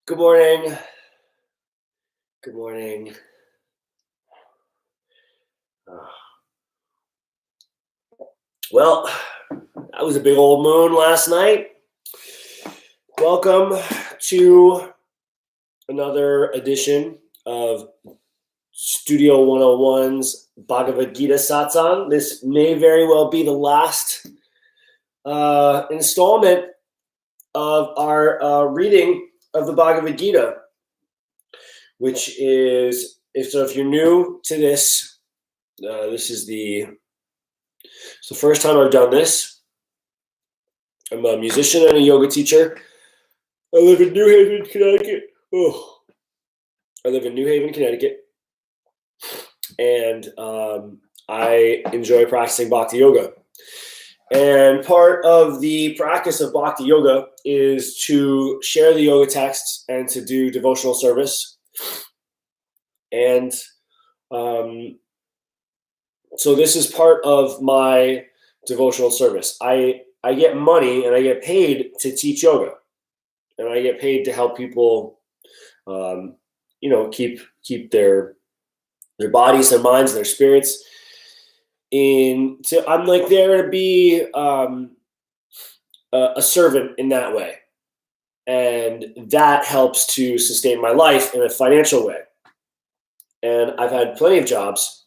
Good morning. Good morning. Well, that was a big old moon last night. Welcome to another edition of Studio 101's Bhagavad Gita Satsang. This may very well be the last installment of our reading of the Bhagavad Gita, which is, if you're new to this, this is it's the first time I've done this. I'm a musician and a yoga teacher. I live in New Haven, Connecticut. And I enjoy practicing Bhakti Yoga. And part of the practice of Bhakti Yoga is to share the yoga texts and to do devotional service. And so this is part of my devotional service. I get money and I get paid to teach yoga, and I get paid to help people, keep their bodies, their minds, their spirits. I'm like there to be a servant in that way, and that helps to sustain my life in a financial way. And I've had plenty of jobs.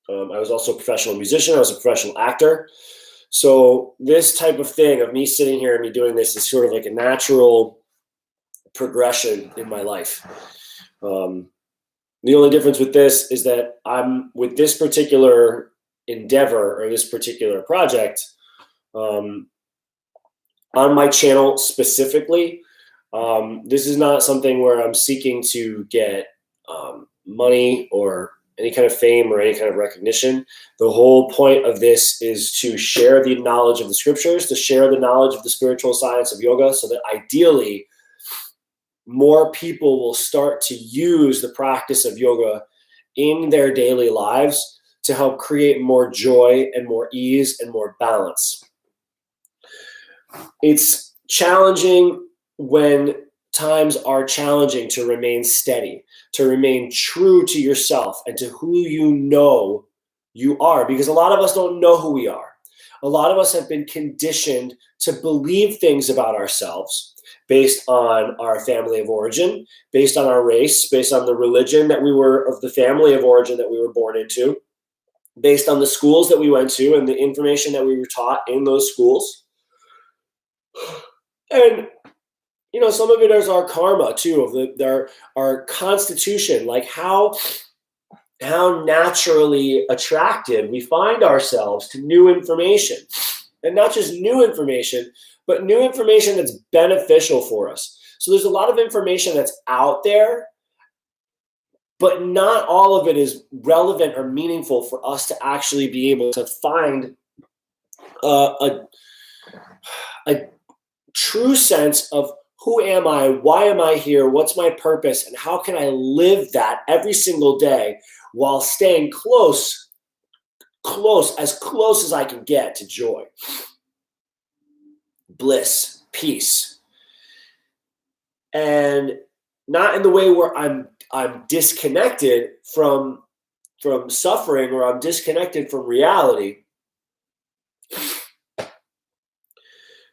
I was also a professional musician. I was a professional actor. So this type of thing of me sitting here and me doing this is sort of like a natural progression in my life. The only difference with this is that I'm with this particular endeavor or this particular project on my channel specifically. This is not something where I'm seeking to get money or any kind of fame or any kind of recognition. The whole point of this is to share the knowledge of the scriptures, to share the knowledge of the spiritual science of yoga, so that ideally more people will start to use the practice of yoga in their daily lives to help create more joy and more ease and more balance. It's challenging when times are challenging to remain steady, to remain true to yourself and to who you know you are, because a lot of us don't know who we are. A lot of us have been conditioned to believe things about ourselves based on our family of origin, based on our race, based on the religion that we were, of the family of origin that we were born into, based on the schools that we went to and the information that we were taught in those schools. And some of it is our karma too, of our constitution, like how naturally attracted we find ourselves to new information, and not just new information, but new information that's beneficial for us. So there's a lot of information that's out there, but not all of it is relevant or meaningful for us to actually be able to find a true sense of who am I, why am I here, what's my purpose, and how can I live that every single day while staying close as I can get to joy, bliss, peace. And not in the way where I'm disconnected from suffering, or I'm disconnected from reality,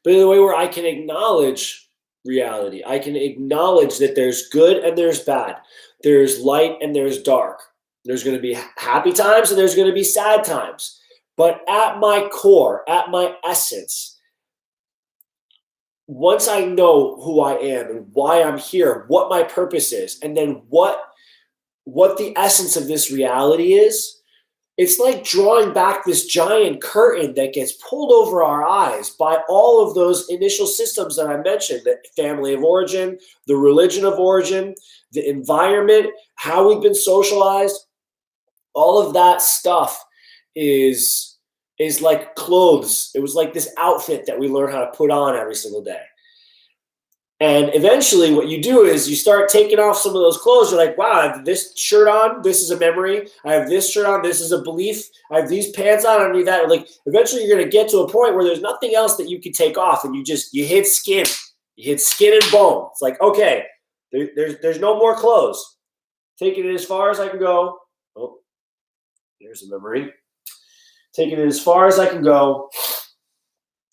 but in the way where I can acknowledge reality. I can acknowledge that there's good and there's bad. There's light and there's dark. There's going to be happy times and there's going to be sad times. But at my core, at my essence, once I know who I am and why I'm here, what my purpose is, and then what the essence of this reality is, it's like drawing back this giant curtain that gets pulled over our eyes by all of those initial systems that I mentioned, the family of origin, the religion of origin, the environment, how we've been socialized. All of that stuff is like clothes. It was like this outfit that we learn how to put on every single day. And eventually what you do is you start taking off some of those clothes. You're like, wow, I have this shirt on. This is a memory. I have this shirt on. This is a belief. I have these pants on. I need that. Like eventually you're going to get to a point where there's nothing else that you can take off. And you hit skin. You hit skin and bone. It's like, okay, there's no more clothes. Taking it as far as I can go. Oh, there's a memory. Taking it as far as I can go.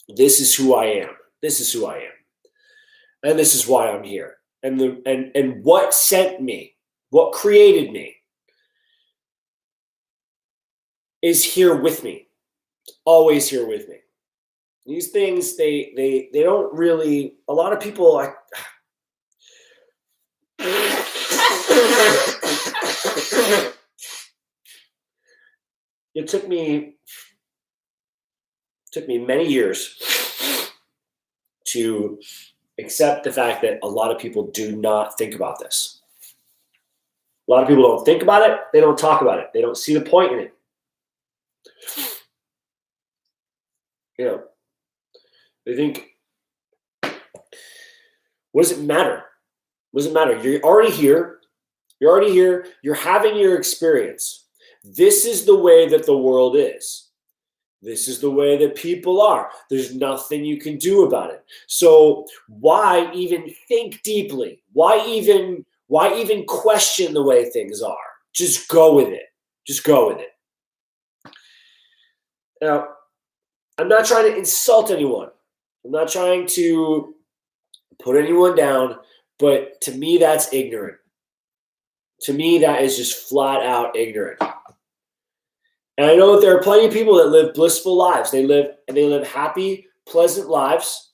This is who I am. This is who I am. And this is why I'm here. And what sent me, what created me, is here with me. Always here with me. These things, they don't really, a lot of people, it took me many years to accept the fact that a lot of people do not think about this. A lot of people don't think about it. They don't talk about it. They don't see the point in it. You know, they think, what does it matter? What does it matter? You're already here. You're already here. You're having your experience. This is the way that the world is. This is the way that people are. There's nothing you can do about it. So why even think deeply? Why even question the way things are? Just go with it. Just go with it. Now, I'm not trying to insult anyone. I'm not trying to put anyone down, but to me, that's ignorant. To me, that is just flat out ignorant. And I know that there are plenty of people that live blissful lives. They live happy, pleasant lives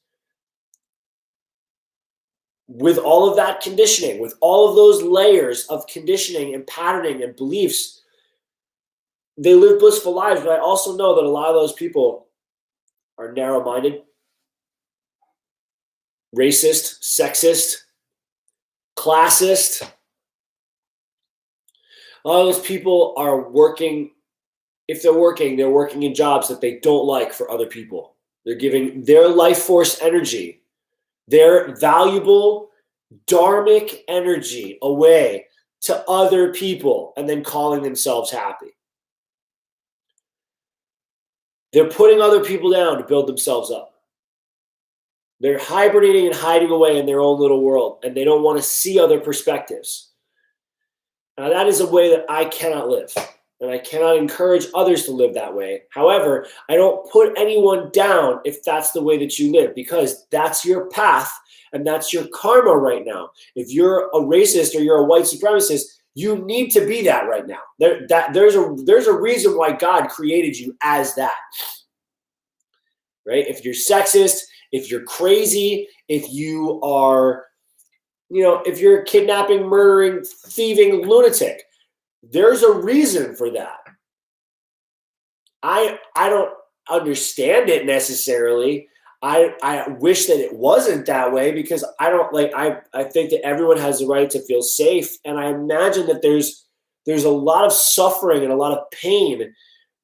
with all of that conditioning, with all of those layers of conditioning and patterning and beliefs. They live blissful lives, but I also know that a lot of those people are narrow-minded, racist, sexist, classist. A lot of those people are working. If they're working in jobs that they don't like for other people. They're giving their life force energy, their valuable dharmic energy away to other people and then calling themselves happy. They're putting other people down to build themselves up. They're hibernating and hiding away in their own little world, and they don't want to see other perspectives. Now, that is a way that I cannot live. And I cannot encourage others to live that way. However, I don't put anyone down if that's the way that you live, because that's your path and that's your karma right now. If you're a racist or you're a white supremacist, you need to be that right now. There's a reason why God created you as that. Right? If you're sexist, if you're crazy, if you are, if you're a kidnapping, murdering, thieving lunatic, there's a reason for that. I don't understand it necessarily. I wish that it wasn't that way, because I think that everyone has the right to feel safe. And I imagine that there's a lot of suffering and a lot of pain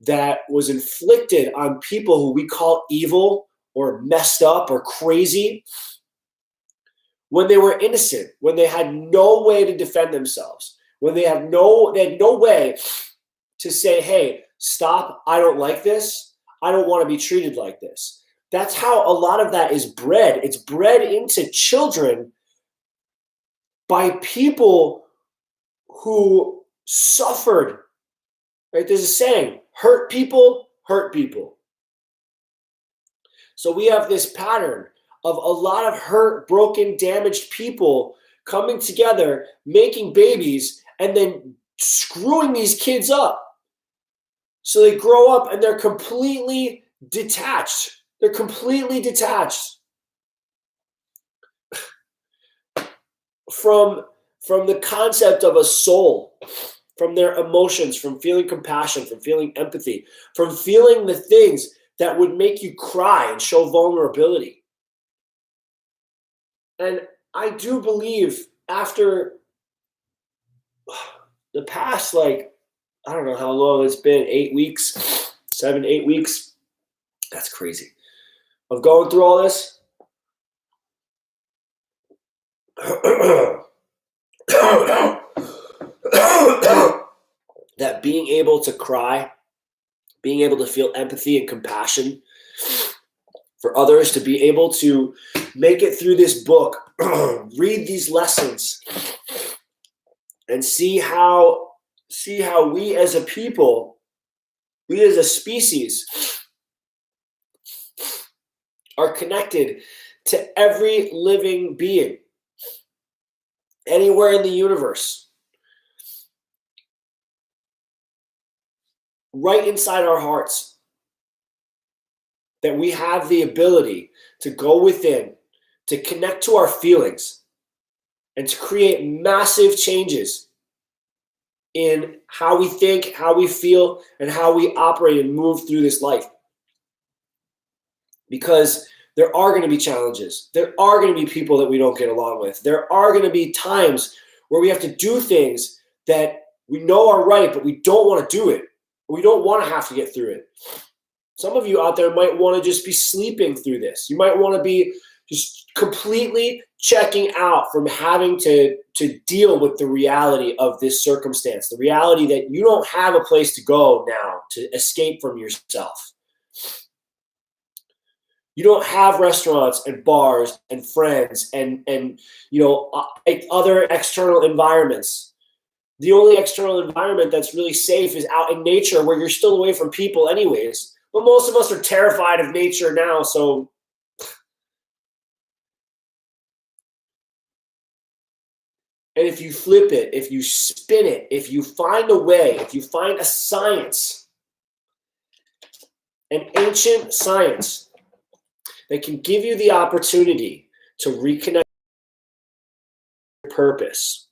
that was inflicted on people who we call evil or messed up or crazy when they were innocent, when they had no way to defend themselves. When they had no way to say, hey, stop, I don't like this. I don't want to be treated like this. That's how a lot of that is bred. It's bred into children by people who suffered. Right? There's a saying, hurt people hurt people. So we have this pattern of a lot of hurt, broken, damaged people coming together, making babies, and then screwing these kids up. So they grow up and they're completely detached. They're completely detached from the concept of a soul, from their emotions, from feeling compassion, from feeling empathy, from feeling the things that would make you cry and show vulnerability. And I do believe after the past, I don't know how long it's been, 8 weeks, 7, 8 weeks. That's crazy. Of going through all this, that being able to cry, being able to feel empathy and compassion for others, to be able to make it through this book, read these lessons, and see how we as a people, we as a species, are connected to every living being anywhere in the universe, right inside our hearts, that we have the ability to go within, to connect to our feelings, and to create massive changes in how we think, how we feel, and how we operate and move through this life. Because there are going to be challenges. There are going to be people that we don't get along with. There are going to be times where we have to do things that we know are right, but we don't want to do it. We don't want to have to get through it. Some of you out there might want to just be sleeping through this. You might want to be just completely checking out from having to deal with the reality of this circumstance, the reality that you don't have a place to go now to escape from yourself. You don't have restaurants and bars and friends and other external environments. The only external environment that's really safe is out in nature, where you're still away from people anyways. But most of us are terrified of nature now, so and if you flip it, if you spin it, if you find a way, if you find a science, an ancient science that can give you the opportunity to reconnect with your purpose,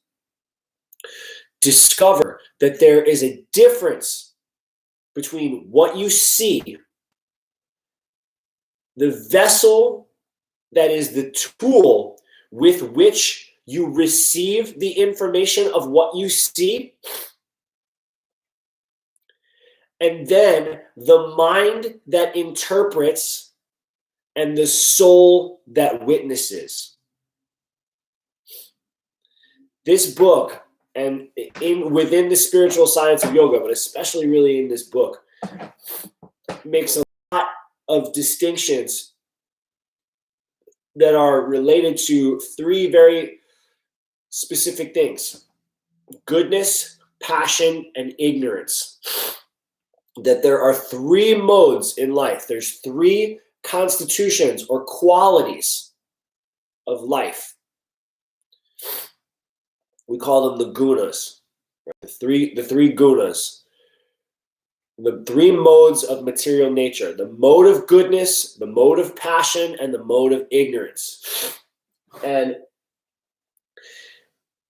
discover that there is a difference between what you see, the vessel that is the tool with which you receive the information of what you see, and then the mind that interprets and the soul that witnesses. This book, and within the spiritual science of yoga, but especially really in this book, makes a lot of distinctions that are related to three very specific things: goodness, passion, and ignorance. That there are three modes in life. There's three constitutions or qualities of life. We call them the gunas, right? The three gunas, the three modes of material nature: the mode of goodness, the mode of passion, and the mode of ignorance. And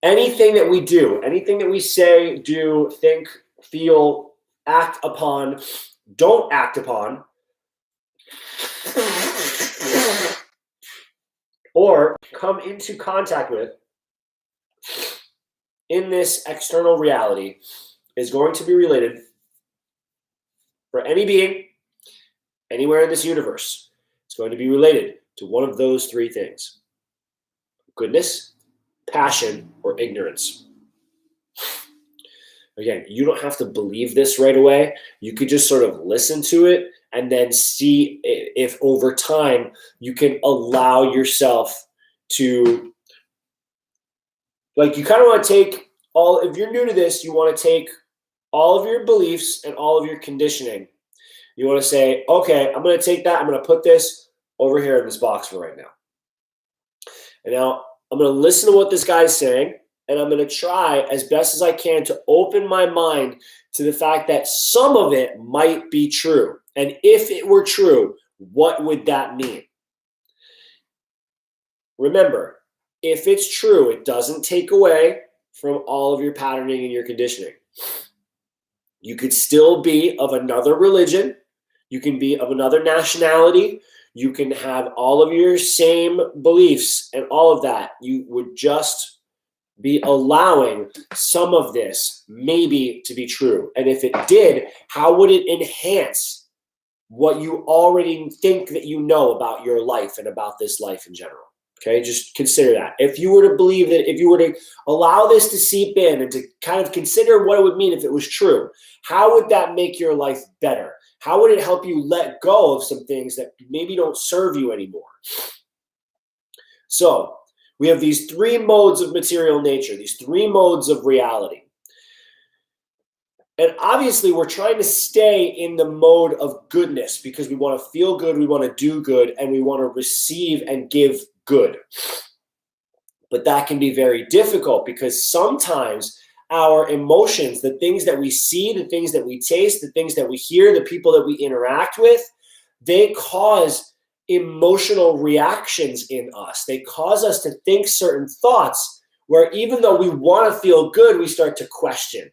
anything that we do, anything that we say, do, think, feel, act upon, don't act upon, or come into contact with in this external reality is going to be related, for any being anywhere in this universe, it's going to be related to one of those three things: goodness, passion, or ignorance. Again, you don't have to believe this right away. You could just sort of listen to it and then see if over time you can allow yourself to, like, you kind of want to take all, if you're new to this, you want to take all of your beliefs and all of your conditioning. You want to say, okay, I'm going to take that, I'm going to put this over here in this box for right now. And now I'm going to listen to what this guy's saying, and I'm going to try as best as I can to open my mind to the fact that some of it might be true. And if it were true, what would that mean? Remember, if it's true, it doesn't take away from all of your patterning and your conditioning. You could still be of another religion. You can be of another nationality. You can have all of your same beliefs and all of that. You would just be allowing some of this maybe to be true. And if it did, how would it enhance what you already think that you know about your life and about this life in general? Okay, just consider that. If you were to believe that, if you were to allow this to seep in and to kind of consider what it would mean if it was true, how would that make your life better? How would it help you let go of some things that maybe don't serve you anymore? So we have these three modes of material nature, these three modes of reality. And obviously, we're trying to stay in the mode of goodness because we want to feel good, we want to do good, and we want to receive and give good. But that can be very difficult because sometimes our emotions, the things that we see, the things that we taste, the things that we hear, the people that we interact with, they cause emotional reactions in us. They cause us to think certain thoughts where even though we want to feel good, we start to question.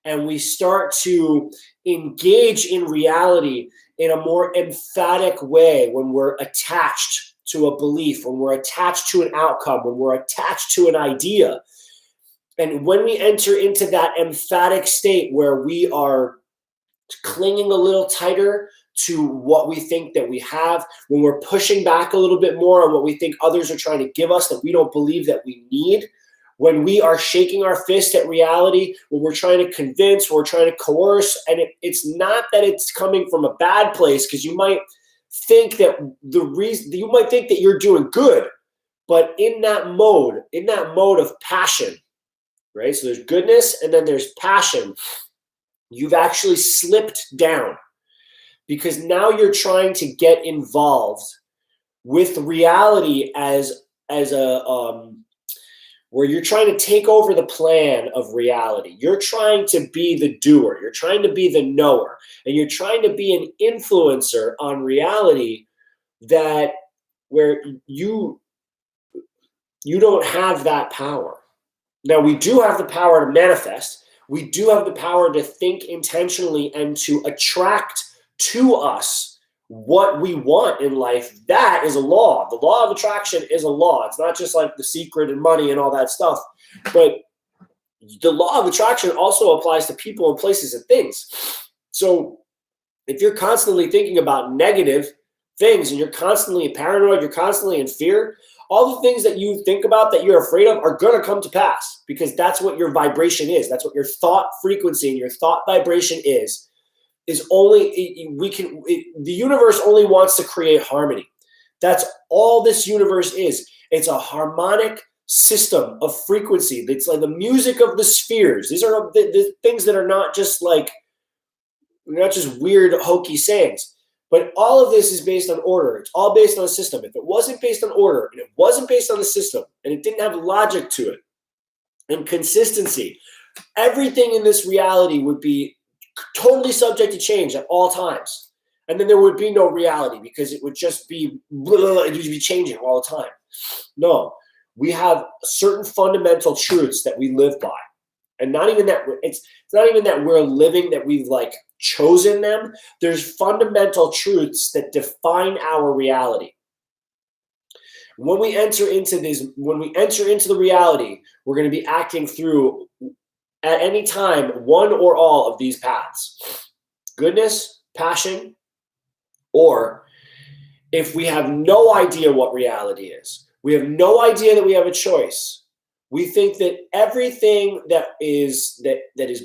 And we start to engage in reality in a more emphatic way when we're attached to a belief, when we're attached to an outcome, when we're attached to an idea. And when we enter into that emphatic state where we are clinging a little tighter to what we think that we have, when we're pushing back a little bit more on what we think others are trying to give us that we don't believe that we need, when we are shaking our fist at reality, when we're trying to convince, we're trying to coerce, and it's not that it's coming from a bad place, because you might think that you might think that you're doing good, but in that mode of passion, right? So there's goodness and then there's passion. You've actually slipped down because now you're trying to get involved with reality as a where you're trying to take over the plan of reality. You're trying to be the doer. You're trying to be the knower. And you're trying to be an influencer on reality that where you don't have that power. Now, we do have the power to manifest. We do have the power to think intentionally and to attract to us what we want in life. That is a law. The law of attraction is a law. It's not just like The Secret and money and all that stuff. But the law of attraction also applies to people and places and things. So if you're constantly thinking about negative things and you're constantly paranoid, you're constantly in fear, all the things that you think about that you're afraid of are going to come to pass because that's what your vibration is. That's what your thought frequency and your thought vibration is only, the universe only wants to create harmony. That's all this universe is. It's a harmonic system of frequency. It's like the music of the spheres. These are the things that are not just weird hokey sayings, but all of this is based on order. It's all based on a system. If it wasn't based on order and it wasn't based on the system and it didn't have logic to it and consistency, everything in this reality would be totally subject to change at all times. And then there would be no reality because it would just be, it would be changing all the time. No, we have certain fundamental truths that we live by. And not even that, it's not even that we're living, that we've chosen them. There's fundamental truths that define our reality. When we enter into the reality, we're going to be acting through at any time one or all of these paths: goodness, passion, or if we have no idea what reality is, we have no idea that we have a choice. We think that everything that is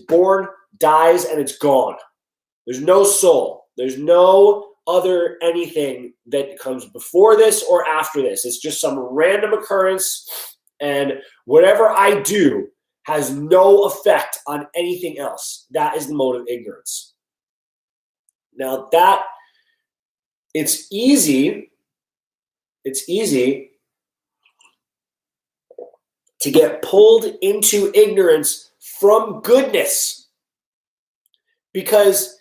born dies and it's gone. There's no soul. There's no other anything that comes before this or after this. It's just some random occurrence, and whatever I do has no effect on anything else. That is the mode of ignorance. Now it's easy to get pulled into ignorance from goodness, because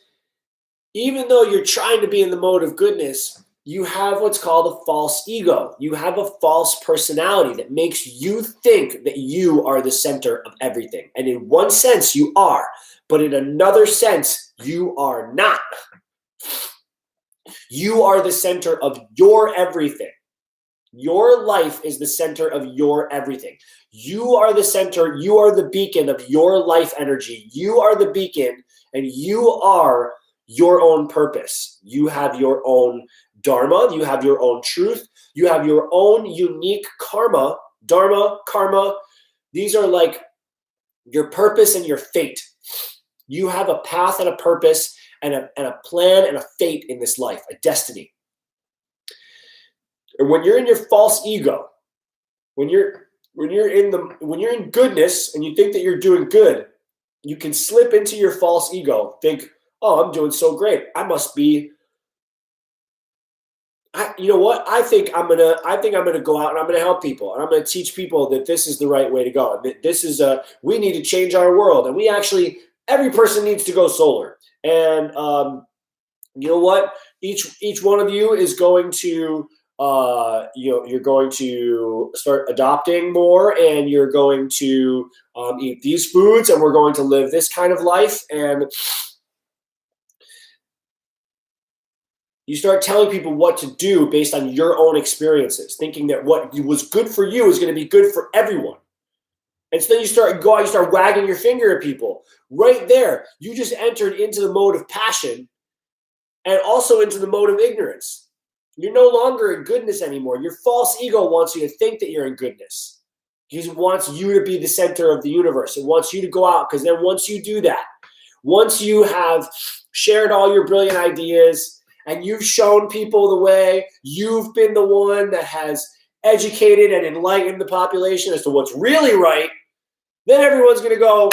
even though you're trying to be in the mode of goodness, you have what's called a false ego. You have a false personality that makes you think that you are the center of everything. And in one sense, you are, but in another sense, you are not. You are the center of your everything. Your life is the center of your everything. You are the center. You are the beacon of your life energy. You are the beacon, and you are your own purpose. You have your own dharma, you have your own truth, you have your own unique karma, dharma, karma. These are like your purpose and your fate. You have a path and a purpose and a plan and a fate in this life, a destiny. And when you're in your false ego, when you're in goodness and you think that you're doing good, you can slip into your false ego, think, oh, I'm doing so great. I must be. You know what? I think I'm gonna go out and I'm gonna help people and I'm gonna teach people that this is the right way to go. This is we need to change our world, and every person needs to go solar. And you know what? Each one of you is going to you're going to start adopting more, and you're going to eat these foods, and we're going to live this kind of life. And you start telling people what to do based on your own experiences, thinking that what was good for you is going to be good for everyone. And so then you start wagging your finger at people. Right there, you just entered into the mode of passion and also into the mode of ignorance. You're no longer in goodness anymore. Your false ego wants you to think that you're in goodness. It wants you to be the center of the universe. It wants you to go out, because then once you do that, once you have shared all your brilliant ideas and you've shown people the way, you've been the one that has educated and enlightened the population as to what's really right, then everyone's going to go,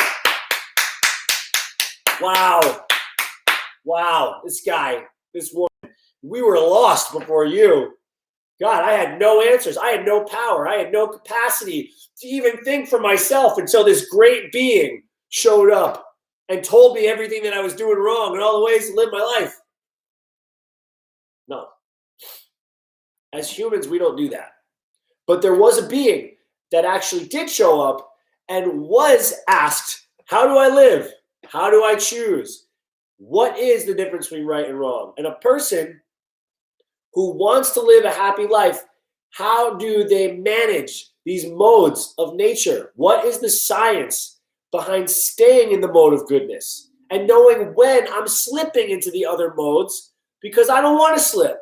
wow, this guy, this woman, we were lost before you. God, I had no answers. I had no power. I had no capacity to even think for myself until this great being showed up and told me everything that I was doing wrong and all the ways to live my life. No. As humans, we don't do that. But there was a being that actually did show up and was asked, how do I live? How do I choose? What is the difference between right and wrong? And a person who wants to live a happy life, how do they manage these modes of nature? What is the science behind staying in the mode of goodness and knowing when I'm slipping into the other modes, because I don't want to slip.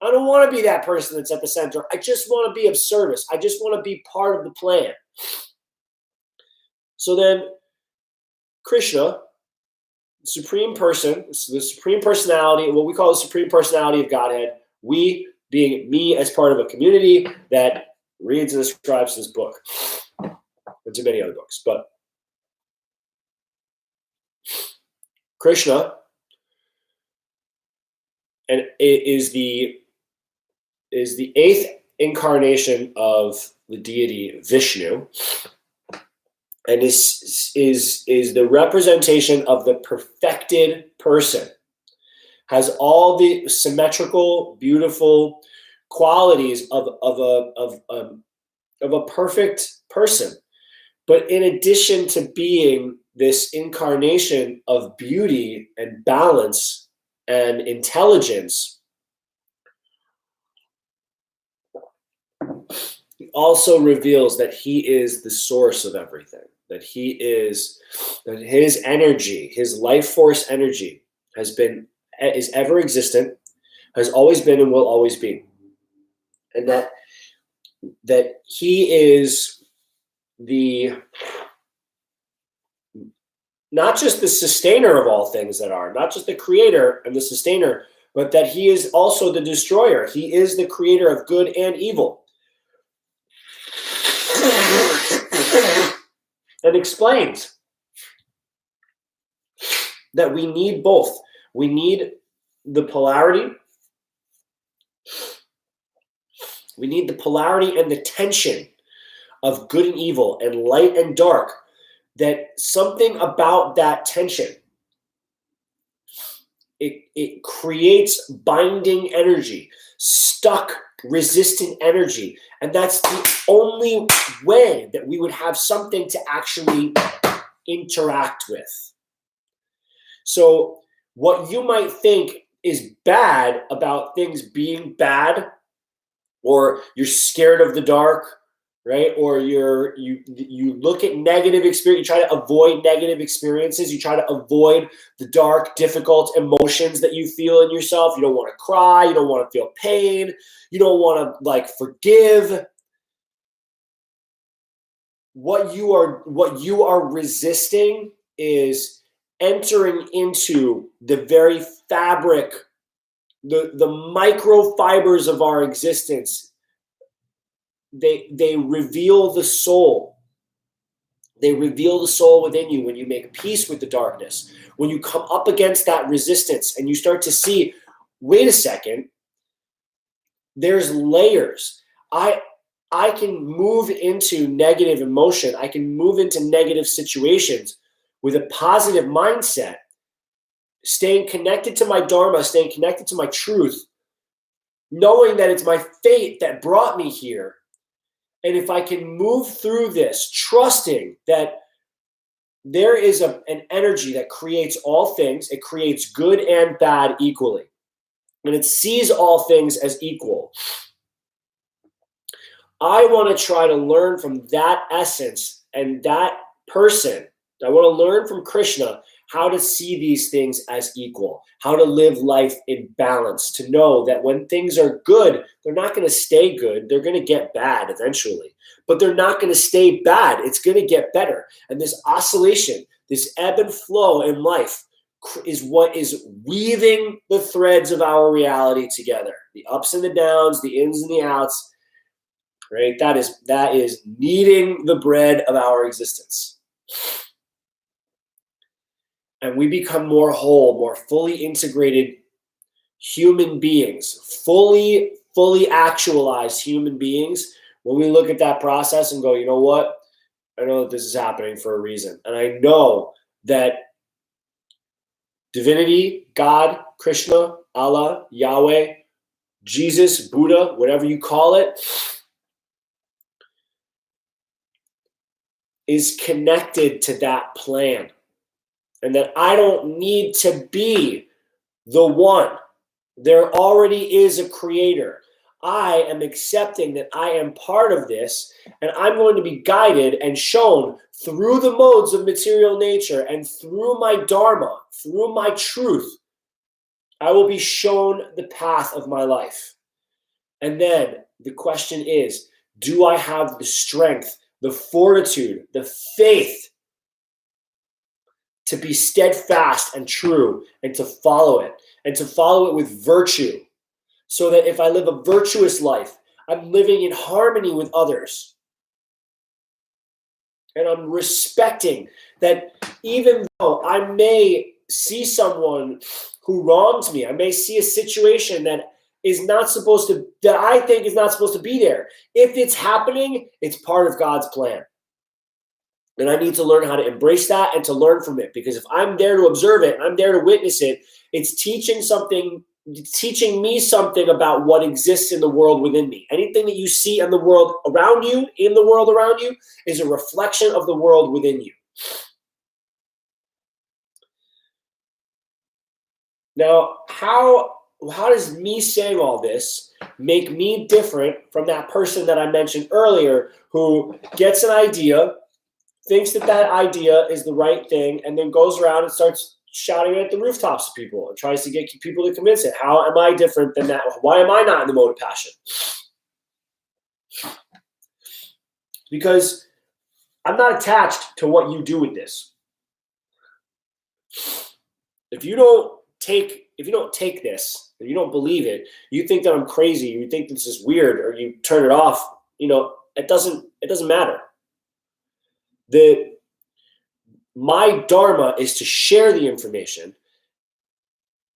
I don't want to be that person that's at the center. I just want to be of service. I just want to be part of the plan. So then Krishna, the Supreme Person, the Supreme Personality, what we call the Supreme Personality of Godhead, we being me as part of a community that reads and describes this book and to many other books. But Krishna and is the eighth incarnation of the deity Vishnu, and is the representation of the perfected person. Has all the symmetrical, beautiful qualities of a perfect person. But in addition to being this incarnation of beauty and balance and intelligence, he also reveals that he is the source of everything. That his energy, his life force energy is ever existent, has always been and will always be. And that he is not just the sustainer of all things that are, not just the creator and the sustainer, but that he is also the destroyer. He is the creator of good and evil. And explains that we need both. We need the polarity. We need the polarity and the tension of good and evil and light and dark. That something about that tension, it creates binding energy, stuck, resistant energy. And that's the only way that we would have something to actually interact with. So what you might think is bad about things being bad, or you're scared of the dark, right? Or you look at negative experience, you try to avoid negative experiences, you try to avoid the dark, difficult emotions that you feel in yourself. You don't want to cry, you don't want to feel pain, you don't want to forgive. What you are resisting is entering into the very fabric, the microfibers of our existence. They reveal the soul. They reveal the soul within you when you make peace with the darkness. When you come up against that resistance and you start to see, wait a second, there's layers. I can move into negative emotion. I can move into negative situations with a positive mindset, staying connected to my dharma, staying connected to my truth, knowing that it's my fate that brought me here. And if I can move through this, trusting that there is an energy that creates all things, it creates good and bad equally, and it sees all things as equal. I want to try to learn from that essence and that person. I want to learn from Krishna how to see these things as equal, how to live life in balance, to know that when things are good, they're not going to stay good. They're going to get bad eventually, but they're not going to stay bad. It's going to get better. And this oscillation, this ebb and flow in life is what is weaving the threads of our reality together. The ups and the downs, the ins and the outs, right? That is kneading the bread of our existence. And we become more whole, more fully integrated human beings, fully actualized human beings. When we look at that process and go, you know what? I know that this is happening for a reason. And I know that divinity, God, Krishna, Allah, Yahweh, Jesus, Buddha, whatever you call it, is connected to that plan. And that I don't need to be the one. There already is a creator. I am accepting that I am part of this, and I'm going to be guided and shown through the modes of material nature and through my dharma, through my truth. I will be shown the path of my life. And then the question is, do I have the strength, the fortitude, the faith to be steadfast and true and to follow it, and to follow it with virtue, so that if I live a virtuous life, I'm living in harmony with others. And I'm respecting that even though I may see someone who wrongs me, I may see a situation that I think is not supposed to be there. If it's happening, it's part of God's plan. And I need to learn how to embrace that and to learn from it. Because if I'm there to observe it, I'm there to witness it, it's teaching me something about what exists in the world within me. Anything that you see in the world around you, is a reflection of the world within you. Now, how does me saying all this make me different from that person that I mentioned earlier who gets an idea, thinks that idea is the right thing, and then goes around and starts shouting it at the rooftops of people and tries to get people to convince it? How am I different than that? Why am I not in the mode of passion? Because I'm not attached to what you do with this. If you don't take this, if you don't believe it, you think that I'm crazy, you think this is weird, or you turn it off, it doesn't matter. My dharma is to share the information,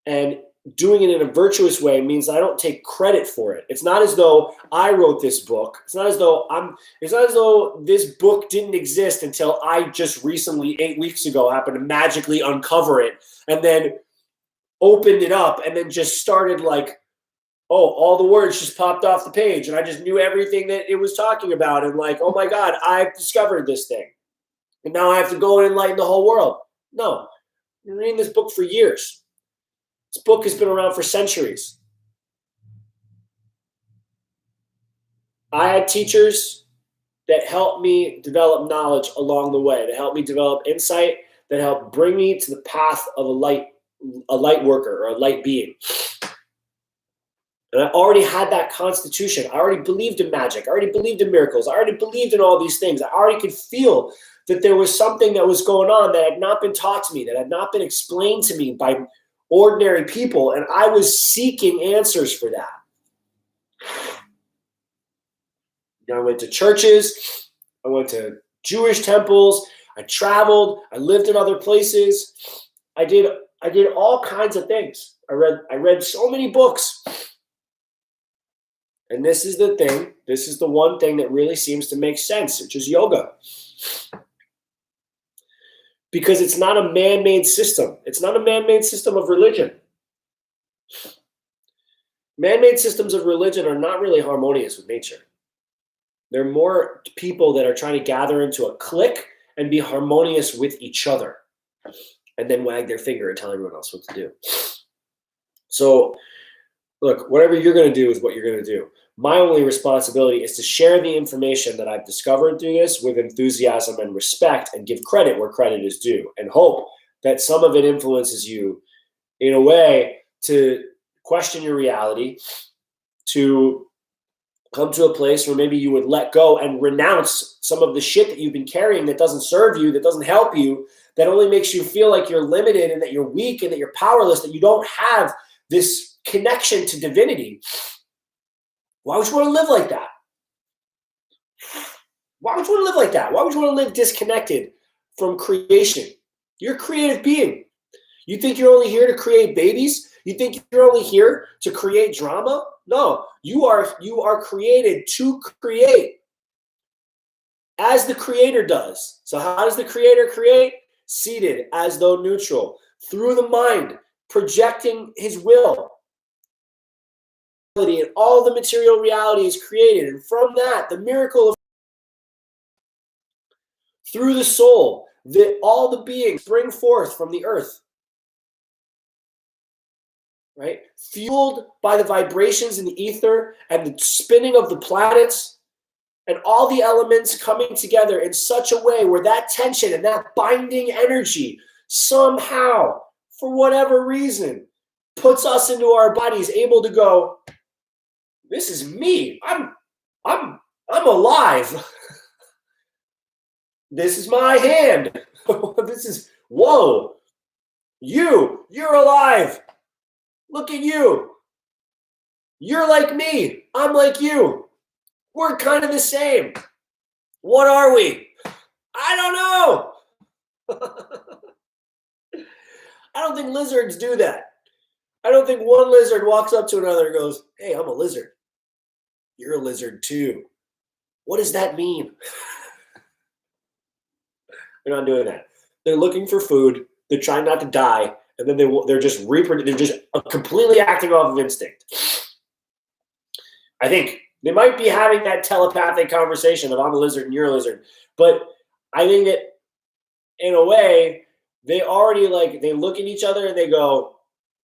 and doing it in a virtuous way means I don't take credit for it. It's not as though I wrote this book. It's not as though this book didn't exist until I just recently, 8 weeks ago, happened to magically uncover it and then opened it up and then just started all the words just popped off the page and I just knew everything that it was talking about, and oh my God, I've discovered this thing. And now I have to go and enlighten the whole world. No, I've been reading this book for years. This book has been around for centuries. I had teachers that helped me develop knowledge along the way, that helped me develop insight, that helped bring me to the path of a light worker or a light being. And I already had that constitution. I already believed in magic. I already believed in miracles. I already believed in all these things. I already could feel that there was something that was going on that had not been taught to me, that had not been explained to me by ordinary people. And I was seeking answers for that. I went to churches. I went to Jewish temples. I traveled. I lived in other places. I did all kinds of things. I read so many books. And this is the thing. This is the one thing that really seems to make sense, which is yoga. Because it's not a man-made system. It's not a man-made system of religion. Man-made systems of religion are not really harmonious with nature. They're more people that are trying to gather into a clique and be harmonious with each other, and then wag their finger and tell everyone else what to do. So, look, whatever you're going to do is what you're going to do. My only responsibility is to share the information that I've discovered through this with enthusiasm and respect, and give credit where credit is due, and hope that some of it influences you in a way to question your reality, to come to a place where maybe you would let go and renounce some of the shit that you've been carrying that doesn't serve you, that doesn't help you, that only makes you feel like you're limited and that you're weak and that you're powerless, that you don't have this connection to divinity. Why would you want to live like that? Why would you want to live like that? Why would you want to live disconnected from creation? You're a creative being. You think you're only here to create babies? You think you're only here to create drama? No, you are created to create as the creator does. So how does the creator create? Seated as though neutral, through the mind, projecting his will. And all the material reality is created. And from that, the miracle of through the soul, that all the beings spring forth from the earth. Right? Fueled by the vibrations in the ether and the spinning of the planets and all the elements coming together in such a way where that tension and that binding energy somehow, for whatever reason, puts us into our bodies able to go, this is me. I'm alive. This is my hand. This is, whoa, you're alive. Look at you. You're like me. I'm like you. We're kind of the same. What are we? I don't know. I don't think lizards do that. I don't think one lizard walks up to another and goes, hey, I'm a lizard. You're a lizard too. What does that mean? They're not doing that. They're looking for food. They're trying not to die. And then they're just completely acting off of instinct. I think they might be having that telepathic conversation of I'm a lizard and you're a lizard. But I think that in a way, they already they look at each other and they go,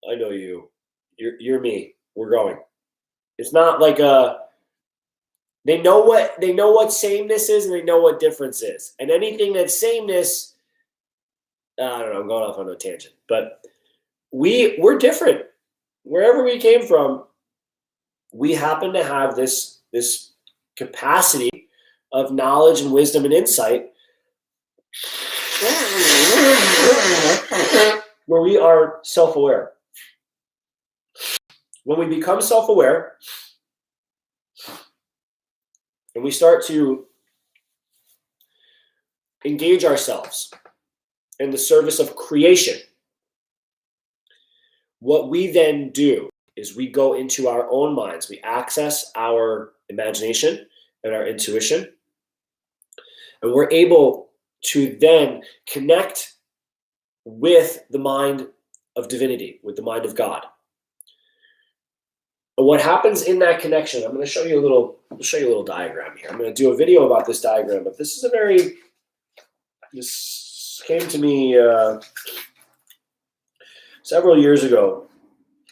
I know you. You're me. We're going. It's not like they know what sameness is and they know what difference is. And anything that's sameness, I don't know, I'm going off on a tangent. But we're different. Wherever we came from, we happen to have this capacity of knowledge and wisdom and insight where we are self-aware. When we become self-aware and we start to engage ourselves in the service of creation, what we then do is we go into our own minds. We access our imagination and our intuition, and we're able to then connect with the mind of divinity, with the mind of God. And what happens in that connection, I'm going to show you a little diagram here. I'm going to do a video about this diagram, but this came to me several years ago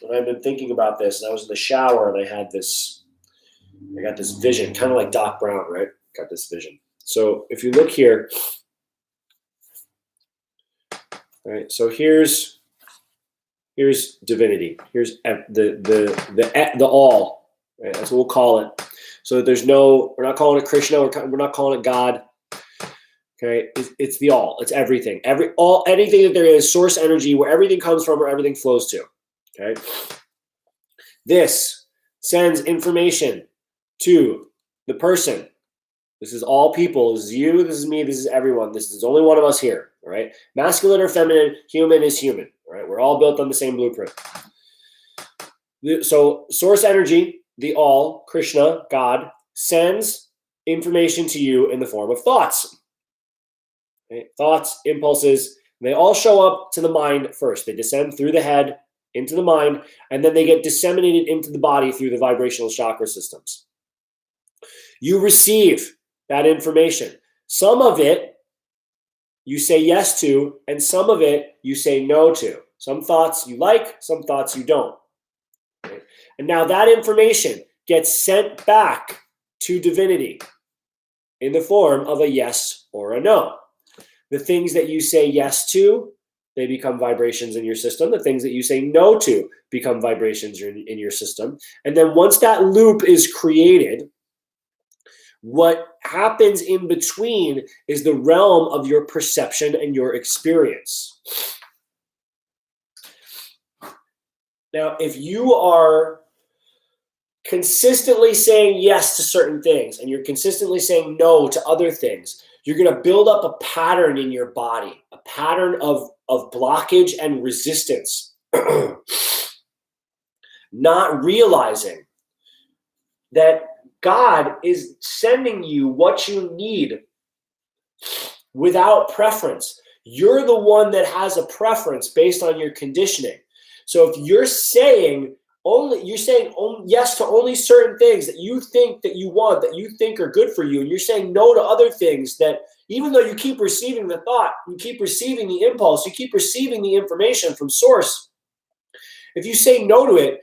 when I've been thinking about this, and I was in the shower and I got this vision, kind of like Doc Brown, right? Got this vision. So if you look here, all right, so here's divinity. Here's the all. Right? That's what we'll call it. So we're not calling it Krishna. We're not calling it God. Okay, it's the all. It's everything. Anything that there is, source energy, where everything comes from, where everything flows to. Okay, this sends information to the person. This is all people. This is you. This is me. This is everyone. This is only one of us here. All right, masculine or feminine, human is human. All right, we're all built on the same blueprint. So source energy, the all, Krishna, God, sends information to you in the form of thoughts. Okay? Thoughts, impulses, they all show up to the mind first. They descend through the head into the mind, and then they get disseminated into the body through the vibrational chakra systems. You receive that information. Some of it you say yes to, and some of it you say no to. Some thoughts you like, some thoughts you don't. Okay? And now that information gets sent back to divinity in the form of a yes or a no. The things that you say yes to, they become vibrations in your system. The things that you say no to become vibrations in your system. And then once that loop is created, what happens in between is the realm of your perception and your experience. Now, if you are consistently saying yes to certain things and you're consistently saying no to other things, you're going to build up a pattern in your body, a pattern of blockage and resistance, not realizing that God is sending you what you need without preference. You're the one that has a preference based on your conditioning. So if you're saying yes to only certain things that you think that you want, that you think are good for you, and you're saying no to other things that, even though you keep receiving the thought, you keep receiving the impulse, you keep receiving the information from source, if you say no to it,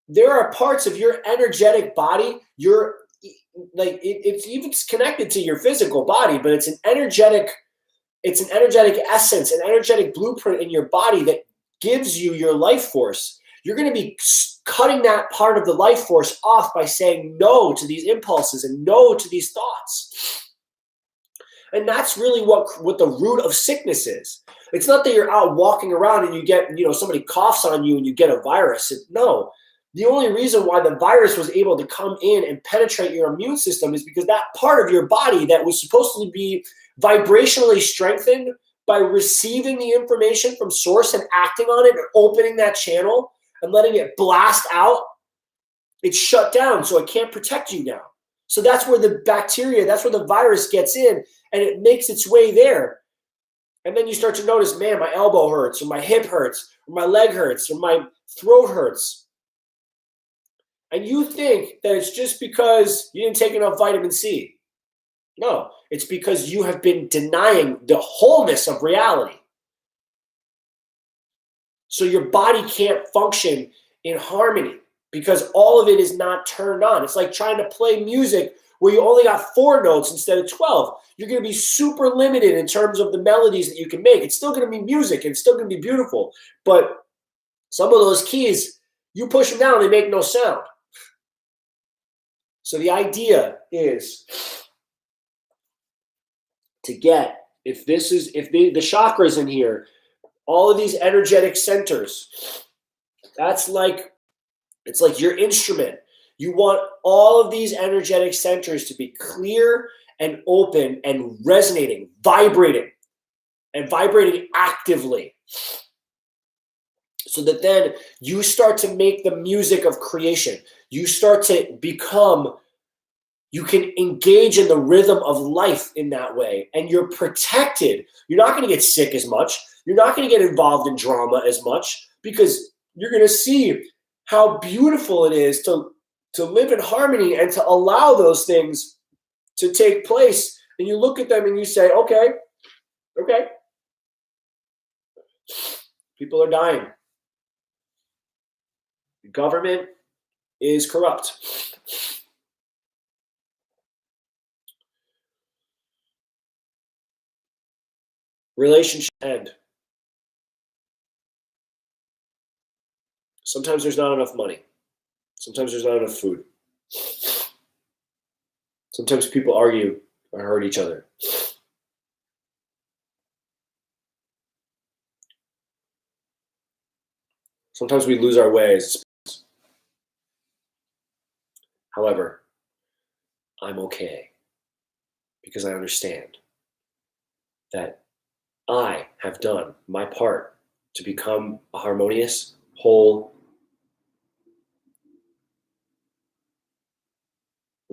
there are parts of your energetic body, it's even connected to your physical body, but it's an energetic essence, an energetic blueprint in your body that gives you your life force. You're going to be cutting that part of the life force off by saying no to these impulses and no to these thoughts. And that's really what the root of sickness is. It's not that you're out walking around and you get, somebody coughs on you and you get a virus. No. The only reason why the virus was able to come in and penetrate your immune system is because that part of your body that was supposed to be vibrationally strengthened by receiving the information from source and acting on it and opening that channel and letting it blast out, it's shut down, so it can't protect you now. So that's where the bacteria, that's where the virus gets in, and it makes its way there. And then you start to notice, man, my elbow hurts, or my hip hurts, or my leg hurts, or my throat hurts. And you think that it's just because you didn't take enough vitamin C. No, it's because you have been denying the wholeness of reality. So your body can't function in harmony because all of it is not turned on. It's like trying to play music where you only got 4 notes instead of 12. You're going to be super limited in terms of the melodies that you can make. It's still going to be music. And it's still going to be beautiful. But some of those keys, you push them down, they make no sound. So the idea is to get, if the chakras in here, all of these energetic centers, it's like your instrument. You want all of these energetic centers to be clear and open and resonating, vibrating actively. So that then you start to make the music of creation. You start to you can engage in the rhythm of life in that way. And you're protected. You're not going to get sick as much. You're not going to get involved in drama as much because you're going to see how beautiful it is to live in harmony and to allow those things to take place. And you look at them and you say, okay. People are dying. The government is corrupt. Relationship end. Sometimes there's not enough money. Sometimes there's not enough food. Sometimes people argue or hurt each other. Sometimes we lose our ways. However, I'm okay because I understand that I have done my part to become a harmonious, whole,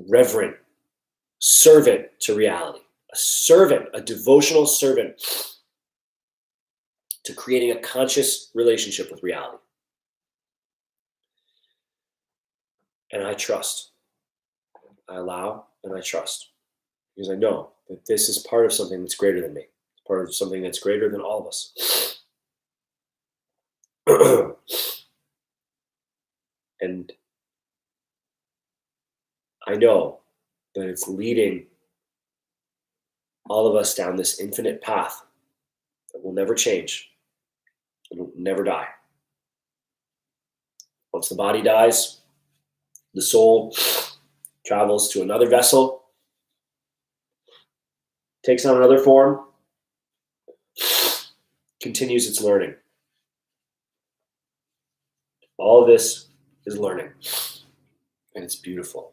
reverent servant to reality. A servant, a devotional servant to creating a conscious relationship with reality. And I trust. I allow and I trust. Because I know that this is part of something that's greater than me. It's part of something that's greater than all of us. And I know that it's leading all of us down this infinite path that will never change. It will never die. Once the body dies, the soul travels to another vessel, takes on another form, continues its learning. All of this is learning. And it's beautiful.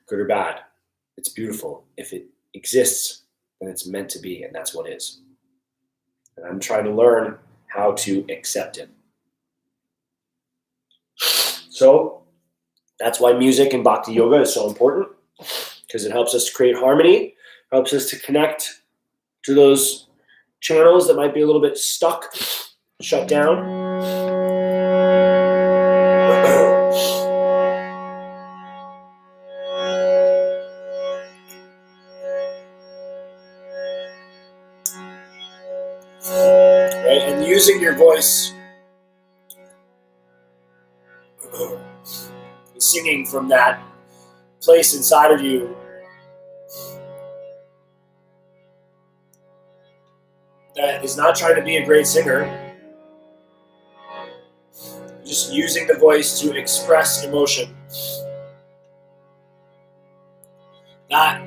Good or bad, it's beautiful. If it exists, then it's meant to be, and that's what is. And I'm trying to learn how to accept it. So that's why music and bhakti yoga is so important, because it helps us to create harmony, helps us to connect to those channels that might be a little bit stuck, shut down. Right? And using your voice, singing from that place inside of you that is not trying to be a great singer, just using the voice to express emotion. That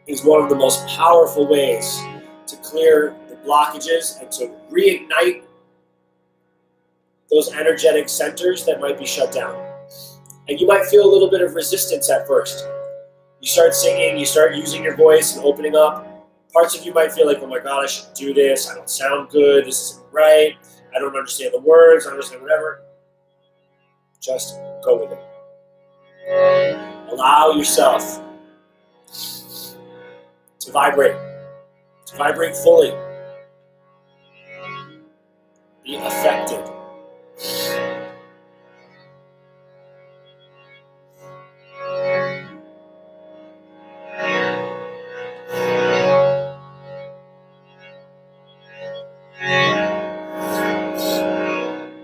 is one of the most powerful ways to clear the blockages and to reignite those energetic centers that might be shut down. And you might feel a little bit of resistance at first. You start singing, you start using your voice and opening up. Parts of you might feel like, oh my God, I shouldn't do this. I don't sound good. This isn't right. I don't understand the words. I don't understand whatever. Just go with it. Allow yourself to vibrate fully. Be affected.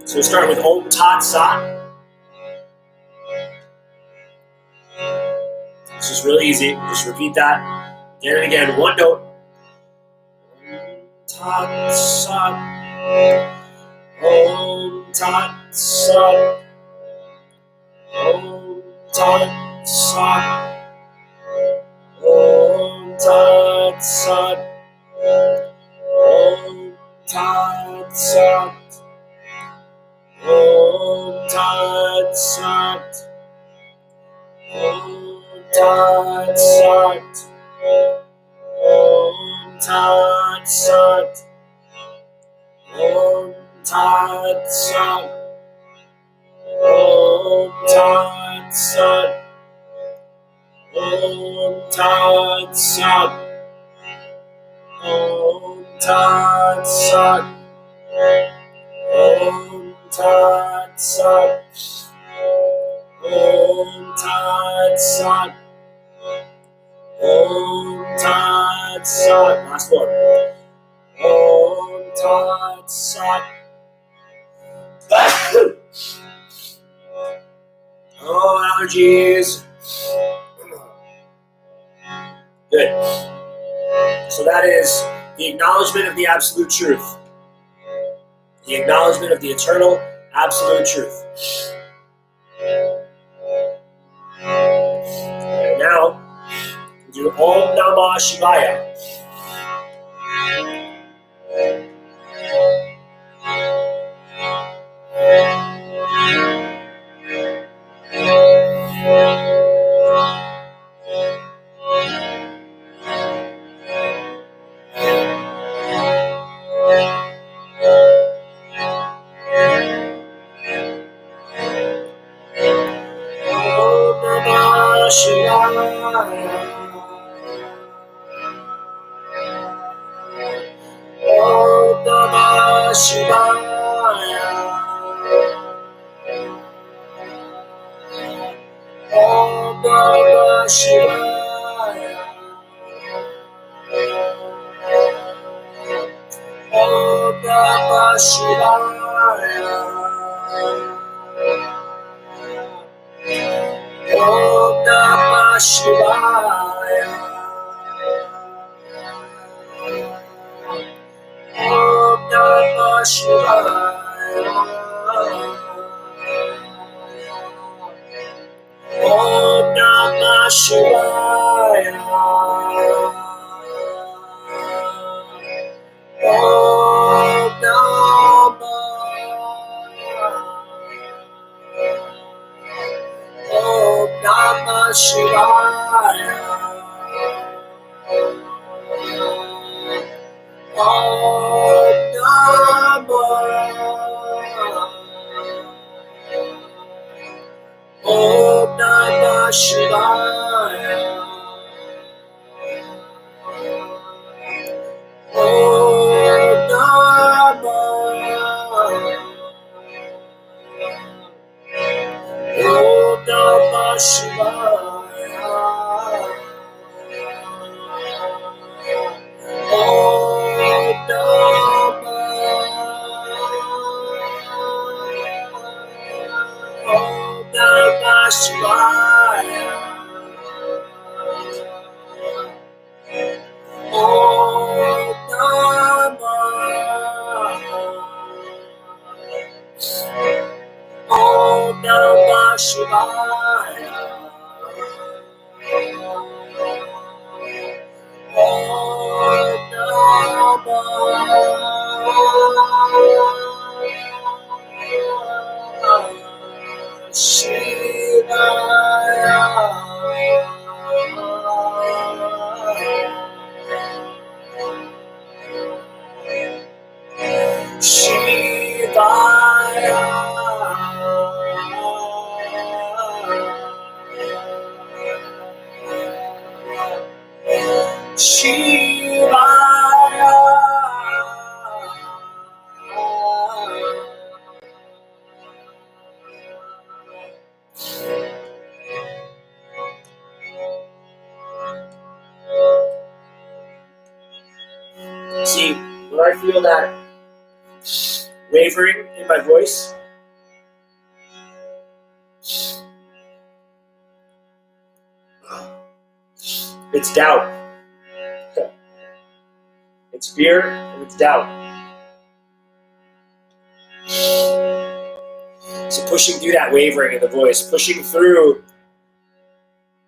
So we'll start with Om Tat Sat. This is really easy. Just repeat that again and again. One note. Tat Sat. Om Tat Sat. Om Tat Sat. Om Tat Sat. Om Tat Sat. Om Tat Sat. Om Tat Sat. Om Tat Sat. Om Tat Sat. Om Tat Sat. Om Tat Sat. Om Tat Sat. Om Tat Sat. Om Tat Sat. Om Tat Sat. Last one. Om Tat Sat. Oh, allergies. Good. So that is The acknowledgement of the absolute truth. The acknowledgement of the eternal absolute truth. And now, do Om Namah Shivaya. See, when I feel that wavering in my voice, it's doubt. It's fear and it's doubt. So pushing through that wavering in the voice, pushing through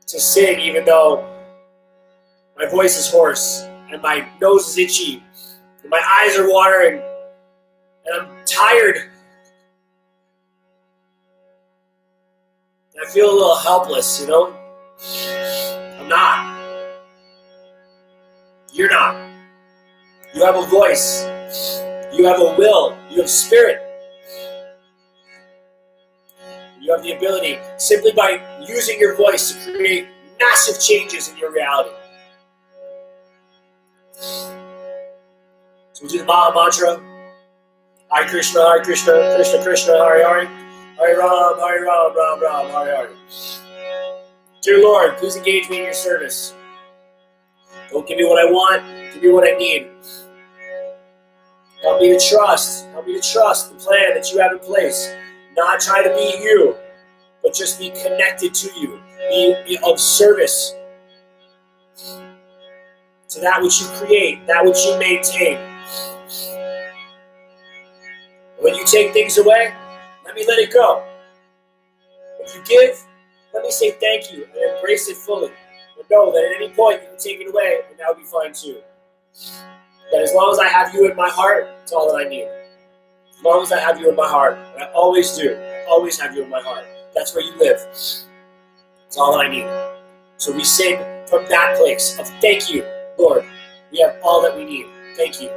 to sing even though my voice is hoarse and my nose is itchy and my eyes are watering and I'm tired. And I feel a little helpless, you know? I'm not. You're not. You have a voice. You have a will. You have spirit. You have the ability, simply by using your voice, to create massive changes in your reality. So we'll do the Maha Mantra. Hare Krishna, Krishna Krishna, Hare Hare. Hare Ram, Ram Ram, Hare Hare. Dear Lord, please engage me in your service. Don't give me what I want, give me what I need. Help me to trust the plan that you have in place. Not try to be you, but just be connected to you. Be of service to that which you create, that which you maintain. When you take things away, let me let it go. If you give, let me say thank you and embrace it fully. But know that at any point you can take it away and that would be fine too. That as long as I have you in my heart, it's all that I need. As long as I have you in my heart, and I always do, I always have you in my heart. That's where you live. It's all that I need. So we sing from that place of thank you, Lord. We have all that we need. Thank you.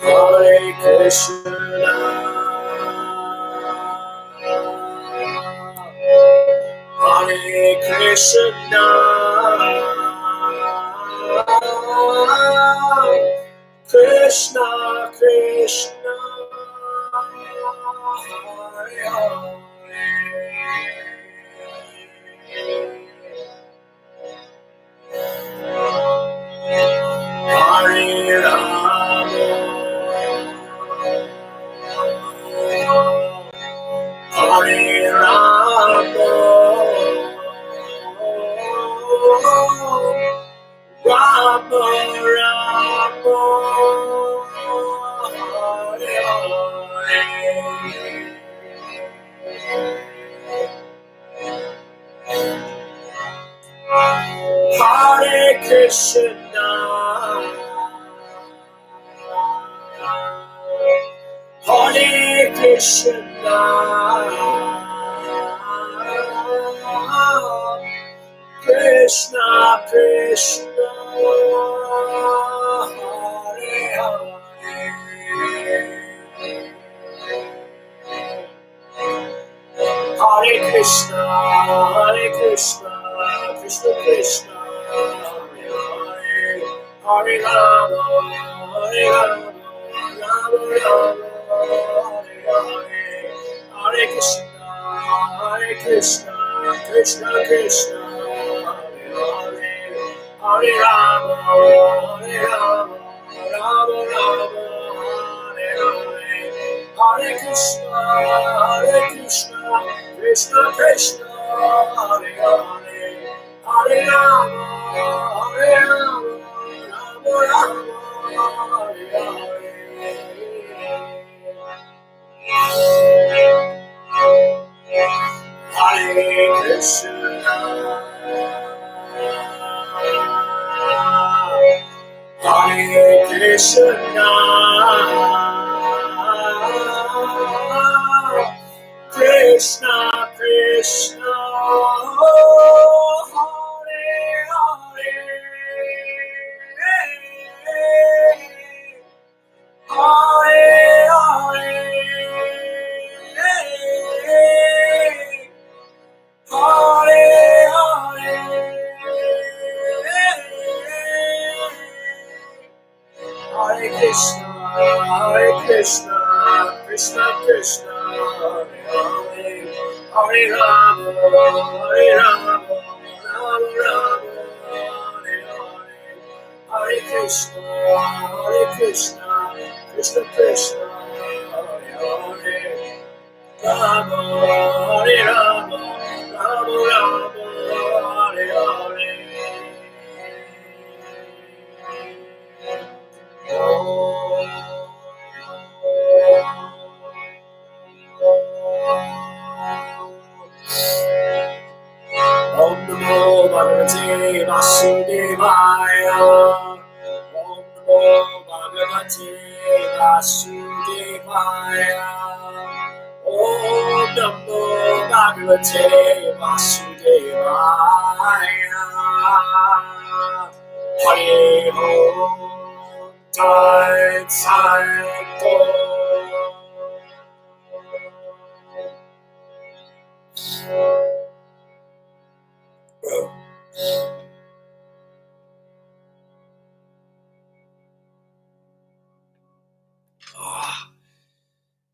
Hare Krishna, Hare Krishna, Krishna Krishna, Hare Hare, Hare Rama, Hare Rama, Rama Rama, Hare Hare, Hare Krishna, Hare Krishna, Krishna Krishna, Hare Hare, Hare Krishna, Krishna Krishna, Hare Hare, Hare Rama, Rama Rama, Hare Krishna, Krishna Krishna, Hare Rama, Rama Rama, Hare Krishna, Krishna Krishna, Hare Hare, Hare Rama, Rama Rama, Hare Hare Krishna, Hare Krishna, Krishna Krishna, Hare Hare, Hare Hare, Hare Krishna, Krishna Krishna, Hare Hare, Hare Rama, Rama Rama, Hare Hare, Hare Krishna, Krishna Krishna, Hare Hare, Rama, Hare Rama, Rama Rama, Hare Hare. Om Namo Bhagavate Vasudevaya. Om Namo Bhagavate Vasudevaya. Om Namo Bhagavate Vasudevaya. Hare Om Tat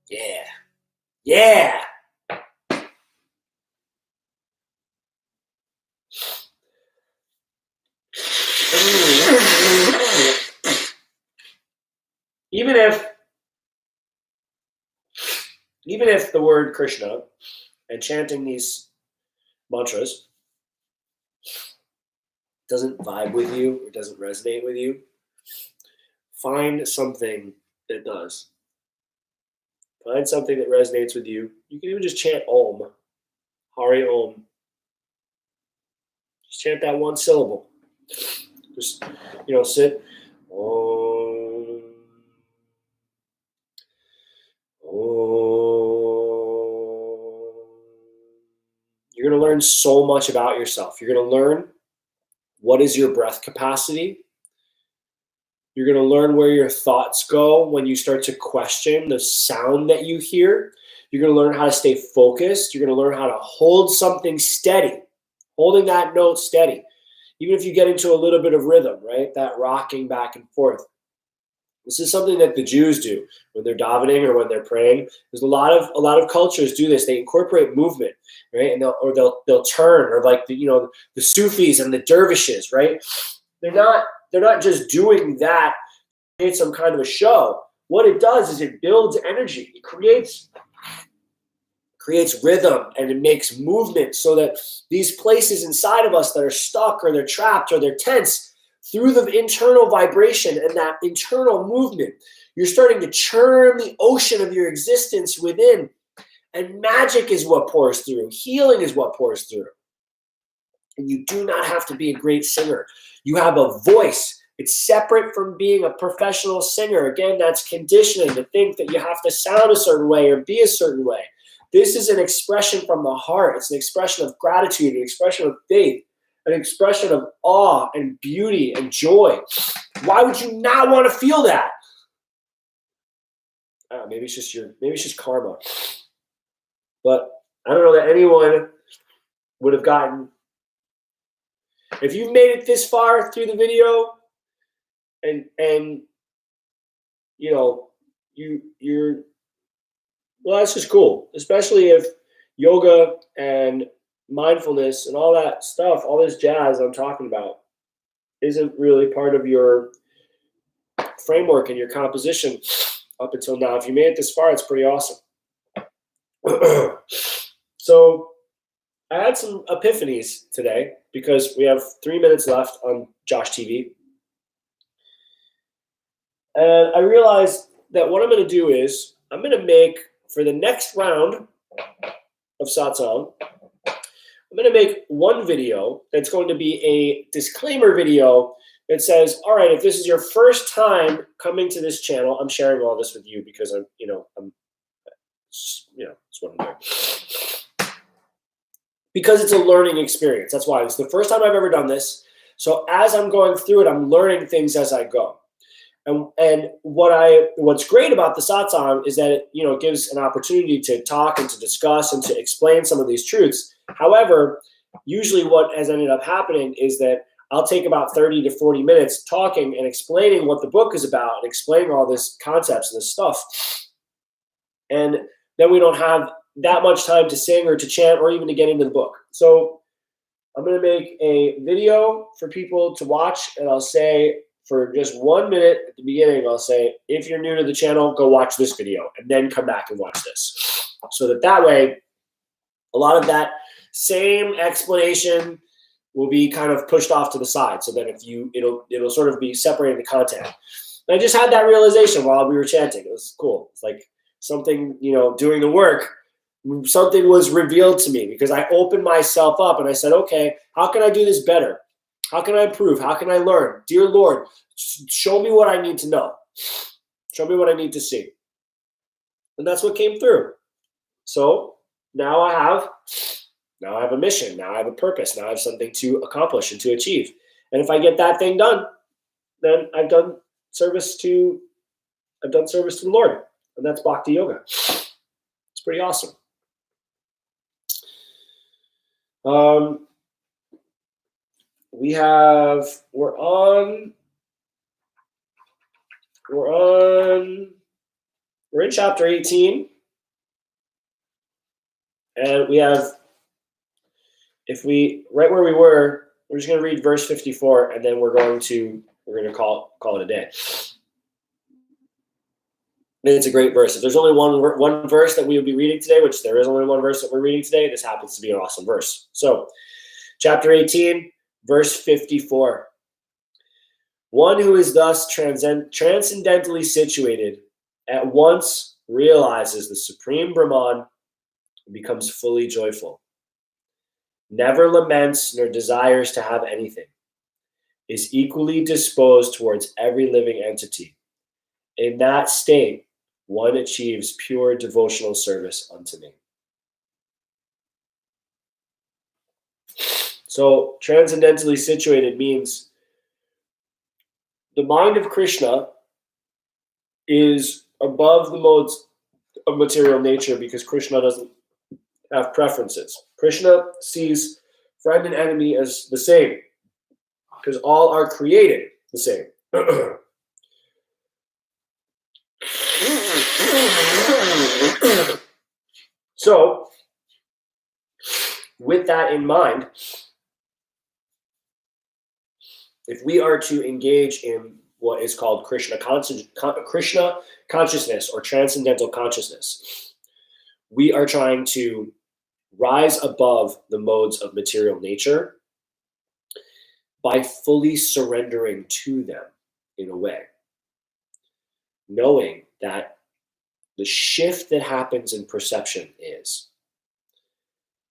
Yeah. Yeah. even if the word Krishna and chanting these mantras doesn't vibe with you or doesn't resonate with you, find something that does. Find something that resonates with you. You can even just chant Om, Hari Om. Just chant that one syllable. Just, sit. Om. Om. You're going to learn so much about yourself. You're going to learn what is your breath capacity. You're going to learn where your thoughts go when you start to question the sound that you hear. You're going to learn how to stay focused. You're going to learn how to hold something steady, holding that note steady. Even if you get into a little bit of rhythm, right? That rocking back and forth. This is something that the Jews do when they're davening or when they're praying. There's a lot of cultures do this. They incorporate movement, right? And they'll turn, or like the Sufis and the dervishes, right? They're not just doing that to create some kind of a show. What it does is it builds energy. It creates rhythm, and it makes movement so that these places inside of us that are stuck or they're trapped or they're tense, through the internal vibration and that internal movement, you're starting to churn the ocean of your existence within. And magic is what pours through. Healing is what pours through. And you do not have to be a great singer. You have a voice. It's separate from being a professional singer. Again, that's conditioning to think that you have to sound a certain way or be a certain way. This is an expression from the heart. It's an expression of gratitude, an expression of faith, an expression of awe and beauty and joy. Why would you not want to feel that? Maybe it's just karma. But I don't know that anyone would have gotten. If you've made it this far through the video, and you're well, that's just cool. Especially if yoga and mindfulness and all that stuff, all this jazz I'm talking about, isn't really part of your framework and your composition up until now. If you made it this far, it's pretty awesome. So I had some epiphanies today because we have 3 minutes left on Josh TV. And I realized that what I'm going to do is I'm going to make, for the next round of Satsang, I'm going to make one video that's going to be a disclaimer video that says, all right, if this is your first time coming to this channel, I'm sharing all this with you because it's what I'm doing. Because it's a learning experience. That's why. It's the first time I've ever done this. So as I'm going through it, I'm learning things as I go. And what's great about the Satsang is that it gives an opportunity to talk and to discuss and to explain some of these truths. However, usually what has ended up happening is that I'll take about 30 to 40 minutes talking and explaining what the book is about and explaining all this concepts and this stuff. And then we don't have that much time to sing or to chant or even to get into the book. So I'm going to make a video for people to watch, and I'll say for just 1 minute at the beginning, I'll say, if you're new to the channel, go watch this video and then come back and watch this. So that way, a lot of that same explanation will be kind of pushed off to the side, so that it'll sort of be separating the content. And I just had that realization while we were chanting. It was cool. It's like something, doing the work, something was revealed to me because I opened myself up and I said, okay, how can I do this better? How can I improve? How can I learn? Dear Lord, show me what I need to know. Show me what I need to see. And that's what came through. So now I have a mission. Now I have a purpose. Now I have something to accomplish and to achieve. And if I get that thing done, then I've done service to the Lord. And that's Bhakti Yoga. It's pretty awesome. We're in chapter 18. And we have, right where we were, we're just going to read verse 54, and then we're going to call it a day. it's a great verse. If there's only one verse that we would be reading today, which there is only one verse that we're reading today, this happens to be an awesome verse. So, chapter 18, verse 54. One who is thus transcendentally situated at once realizes the supreme Brahman and becomes fully joyful. Never laments nor desires to have anything. Is equally disposed towards every living entity. In that state, one achieves pure devotional service unto me. So, transcendentally situated means the mind of Krishna is above the modes of material nature because Krishna doesn't have preferences. Krishna sees friend and enemy as the same because all are created the same. So, with that in mind, if we are to engage in what is called Krishna consciousness or transcendental consciousness, we are trying to rise above the modes of material nature by fully surrendering to them in a way, knowing that the shift that happens in perception is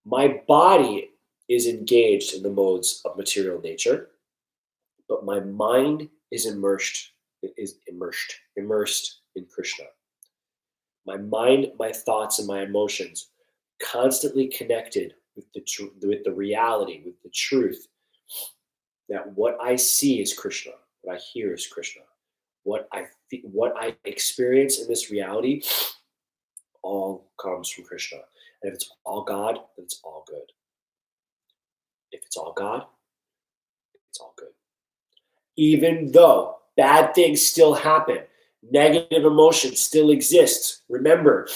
my body is engaged in the modes of material nature, but my mind is immersed in Krishna. My mind, my thoughts, and my emotions constantly connected with the reality, with the truth that what I see is Krishna, what I hear is Krishna, what I experience in this reality all comes from Krishna. And if it's all God, then it's all good. If it's all God, it's all good. Even though bad things still happen, negative emotions still exist, remember,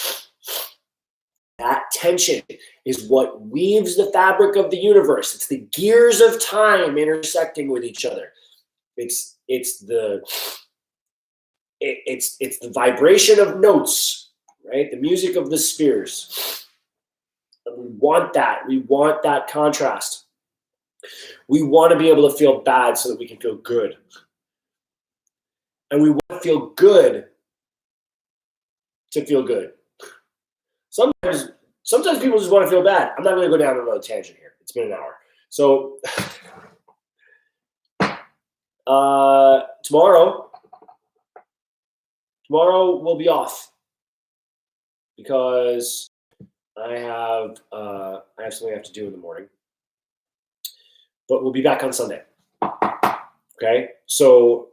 that tension is what weaves the fabric of the universe. It's the gears of time intersecting with each other. It's the vibration of notes, right? The music of the spheres. And we want that. We want that contrast. We want to be able to feel bad so that we can feel good. And we want to feel good to feel good. Sometimes people just want to feel bad. I'm not going to go down another tangent here. It's been an hour. So tomorrow we'll be off because I have something I have to do in the morning. But we'll be back on Sunday. Okay? So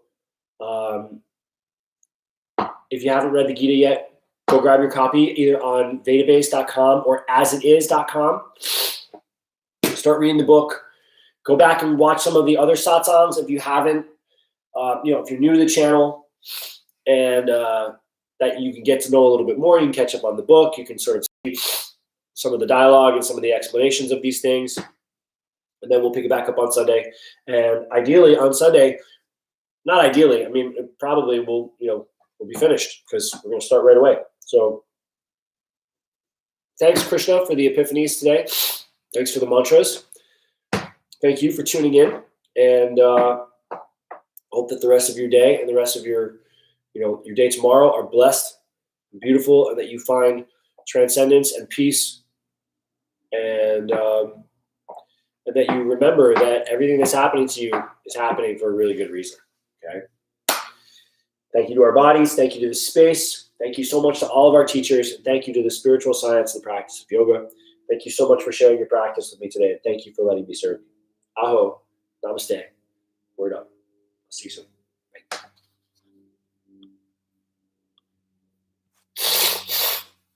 if you haven't read the Gita yet, go grab your copy either on Vedabase.com or asitis.com. Start reading the book. Go back and watch some of the other satsangs if you haven't. If you're new to the channel and that you can get to know a little bit more, you can catch up on the book. You can sort of see some of the dialogue and some of the explanations of these things. And then we'll pick it back up on Sunday. And ideally on Sunday, not ideally, I mean, it probably we'll be finished because we're going to start right away. So thanks, Krishna, for the epiphanies today. Thanks for the mantras. Thank you for tuning in. And hope that the rest of your day and the rest of your day tomorrow are blessed and beautiful, and that you find transcendence and peace, and that you remember that everything that's happening to you is happening for a really good reason. Okay. Thank you to our bodies. Thank you to the space. Thank you so much to all of our teachers. And thank you to the spiritual science and practice of yoga. Thank you so much for sharing your practice with me today. And thank you for letting me serve you. Aho. Namaste. Word up. I'll see you soon.